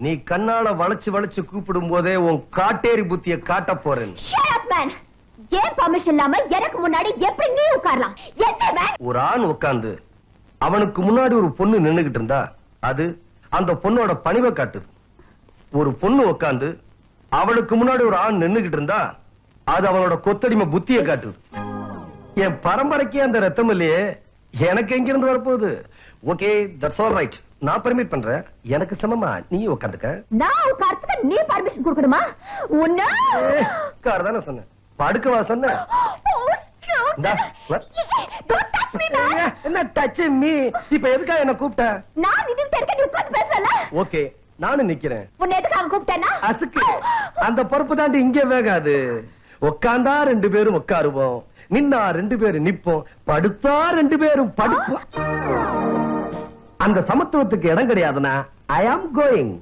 நீ கண்ணால வளைச்சு வளைச்சு கூப்பிடும் போதே உன் காட்டேரி புத்திய காட்ட போறேன். ஏன் பர்மிஷன் இல்லாம எனக்கு முன்னாடி எப்படி நீ உட்காரலாம்? ஒரு ஆண் உட்கார்ந்து அவனுக்கு முன்னாடி ஒரு பொண்ணு நின்னுகிட்டு இருந்தா அது அந்த பொண்ணோட பணிவை காட்டுது. ஒரு பொண்ணு உட்கார்ந்து அவளுக்கு முன்னாடி ஒரு ஆண் நின்னுகிட்டு இருந்தா அது அவனோட கொத்தடிமை புத்திய காட்டுது. என் பரம்பரைக்கே அந்த ரத்தம் இல்லையே, எனக்கு எங்கிருந்து வரப்போகுது? Okay, that's all right. நான் பெர்மிட் பண்றேன். எனக்கு சமமா நீ உட்காந்துக்க. நான் உட்கார்றதுக்கு நீ பர்மிஷன் கொடுக்கணுமா? உட்கார் தானே சொன்னேன், படுக்கவா சொன்னேன்? என்ன டச் மீ? இப்ப எதுக்காக என்ன கூப்பிட்ட? நான் நின்னுட்டே இருக்க, நீ உட்கார்ந்து பேசல. ஓகே, நானும் நிக்கிறேன். உன்னை எதுக்காக கூப்பிட்டேனா? அசுக்கு அந்த பொறுப்பு தாண்டி இங்கே வேகாது. உட்கார்ந்தா 2 பேரும் உட்காருவோம், நின்னா 2 பேரும் நிப்போம், படுத்தா 2 பேரும் படுப்போம். அந்த சமத்துவத்துக்கு இடம் கிடையாதுன்னா ஐ ஆம் கோயிங்.